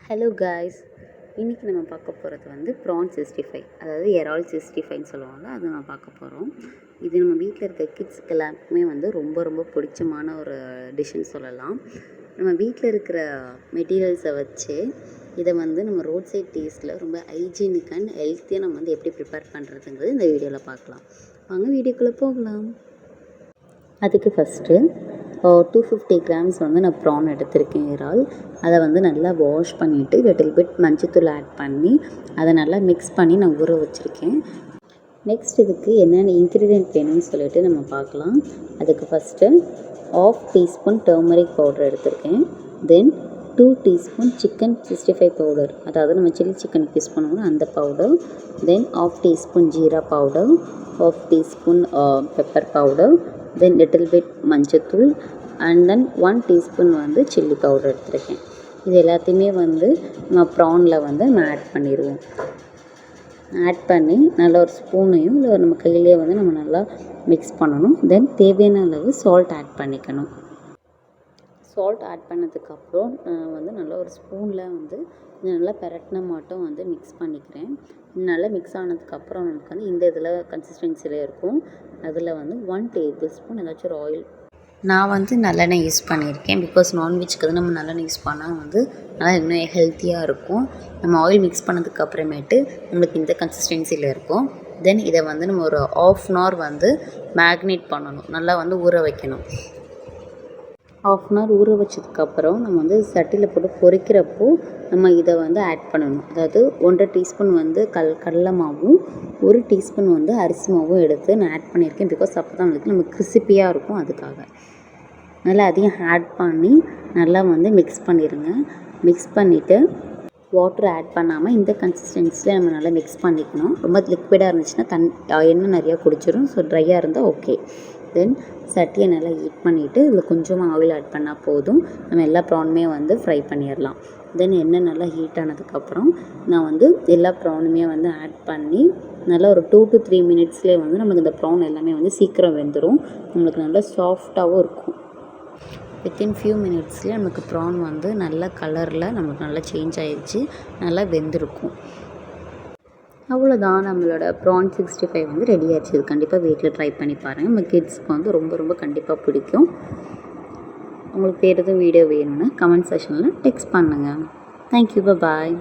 Hello guys, இன்றைக்கி நம்ம பார்க்க போகிறது வந்து ப்ரான் 65, அதாவது இறால் 65ன்னு சொல்லுவாங்க. அது நம்ம பார்க்க போகிறோம். இது நம்ம வீட்டில் இருக்க கிட்ஸ்க்கு எல்லாருக்குமே வந்து ரொம்ப ரொம்ப பிடிச்சமான ஒரு டிஷ்ஷுன்னு சொல்லலாம். நம்ம வீட்டில் இருக்கிற மெட்டீரியல்ஸை வச்சு இதை வந்து நம்ம ரோட் சைட் டேஸ்ட்டில் ரொம்ப ஹைஜீனிக் அண்ட் ஹெல்த்தியாக நம்ம வந்து எப்படி ப்ரிப்பேர் பண்ணுறதுங்கிறது இந்த வீடியோவில் பார்க்கலாம். வாங்க வீடியோக்குள்ளே போகலாம். அதுக்கு ஃபஸ்ட்டு 250 கிராம்ஸ் வந்து நான் ப்ரான் எடுத்திருக்கேன், இறால். அதை வந்து நல்லா வாஷ் பண்ணிவிட்டு லிட்டில் பிட் மஞ்சத்தூள் ஆட் பண்ணி அதை நல்லா மிக்ஸ் பண்ணி நான் ஊற வச்சுருக்கேன். நெக்ஸ்ட் இதுக்கு என்னென்ன இன்க்ரீடியன்ட் வேணும்னு சொல்லிட்டு நம்ம பார்க்கலாம். அதுக்கு ஃபஸ்ட்டு 1/2 டீஸ்பூன் டர்மரிக் பவுடர் எடுத்திருக்கேன். தென் 2 டீஸ்பூன் சிக்கன் 65 பவுடர், அதாவது நம்ம சில்லி சிக்கனுக்கு யூஸ் பண்ணுவோம் அந்த powder. Then 1/2 teaspoon jeera powder, 1/2 teaspoon pepper powder, then little bit மஞ்சத்தூள் அண்ட் தென் 1 டீஸ்பூன் வந்து சில்லி பவுடர் எடுத்துருக்கேன். இது எல்லாத்தையுமே வந்து நம்ம ப்ரானில் வந்து நம்ம ஆட் பண்ணிடுவோம். ஆட் பண்ணி நல்லா ஒரு ஸ்பூனையும் இல்லை நம்ம கையிலேயே வந்து நம்ம நல்லா மிக்ஸ் பண்ணணும். தென் தேவையான அளவு சால்ட் ஆட் பண்ணிக்கணும். சால்ட் ஆட் பண்ணதுக்கப்புறம் நான் வந்து நல்லா ஒரு ஸ்பூனில் வந்து நல்லா பெரட்டின மாட்டம் வந்து மிக்ஸ் பண்ணிக்கிறேன். நல்லா மிக்ஸ் ஆனதுக்கப்புறம் நமக்கு வந்து இந்த இதில் கன்சிஸ்டன்சியில் இருக்கும். அதில் வந்து 1 டேபிள் ஸ்பூன் ஏதாச்சும் ஒரு ஆயில், நான் வந்து நல்லெண்ணெய் யூஸ் பண்ணியிருக்கேன். பிகாஸ் நான்வெஜ்க்கு வந்து நம்ம நல்லெண்ணெய் யூஸ் பண்ணால் வந்து நல்லா இன்னும் ஹெல்த்தியாக இருக்கும். நம்ம ஆயில் மிக்ஸ் பண்ணதுக்கப்புறமேட்டு உங்களுக்கு இந்த கன்சிஸ்டன்சியில் இருக்கும். தென் இதை வந்து நம்ம ஒரு 1/2 hour வந்து மேக்னேட் பண்ணணும், நல்லா வந்து ஊற வைக்கணும். 1/2 hour ஊற வச்சதுக்கப்புறம் நம்ம வந்து சட்டியில் போட்டு பொரிக்கிறப்போ நம்ம இதை வந்து ஆட் பண்ணணும். அதாவது 1.5 டீஸ்பூன் வந்து கடலை மாவும் 1 டீஸ்பூன் வந்து அரிசி மாவும் எடுத்து நான் ஆட் பண்ணியிருக்கேன். பிகாஸ் அப்போ தான் வந்து நம்ம கிறிஸ்பியாக இருக்கும். அதுக்காக நல்லா அதையும் ஆட் பண்ணி நல்லா வந்து மிக்ஸ் பண்ணிடுங்க. மிக்ஸ் பண்ணிவிட்டு வாட்டர் ஆட் பண்ணாமல் இந்த கன்சிஸ்டன்சியில் நம்ம நல்லா மிக்ஸ் பண்ணிக்கணும். ரொம்ப லிக்விடாக இருந்துச்சுன்னா எண்ணெய் நிறையா குடிச்சிடும். ஸோ ட்ரையாக இருந்தால் ஓகே. தென் சட்டியை நல்லா ஹீட் பண்ணிவிட்டு இதில் கொஞ்சமாக ஆயில் ஆட் பண்ணால் போதும். நம்ம எல்லா ப்ரானுமே வந்து ஃப்ரை பண்ணிடலாம். தென் எண்ணெய் நல்லா ஹீட் ஆனதுக்கப்புறம் நான் வந்து எல்லா ப்ரானுமே வந்து ஆட் பண்ணி நல்லா ஒரு 2 to 3 மினிட்ஸ்லேயே வந்து நமக்கு இந்த ப்ரான் எல்லாமே வந்து சீக்கிரம் வெந்துடும். நம்மளுக்கு நல்லா சாஃப்டாகவும் இருக்கும். வித்தின் ஃபியூ மினிட்ஸ்லேயே நமக்கு ப்ரான் வந்து நல்ல கலரில் நமக்கு நல்லா சேஞ்ச் ஆகிடுச்சு, நல்லா வெந்திருக்கும். அவ்வளோதான், நம்மளோட ப்ரான் 65 வந்து ரெடி ஆகிடுச்சு. இது கண்டிப்பாக வீட்டில் ட்ரை பண்ணி பாருங்கள். நம்ம கிட்ஸ்க்கு வந்து ரொம்ப ரொம்ப கண்டிப்பாக பிடிக்கும். உங்களுக்கு வேறு எதுவும் வீடியோ வேணும்னா கமெண்ட் செக்ஷனில் டெக்ஸ்ட் பண்ணுங்கள். தேங்க்யூ, பாய்.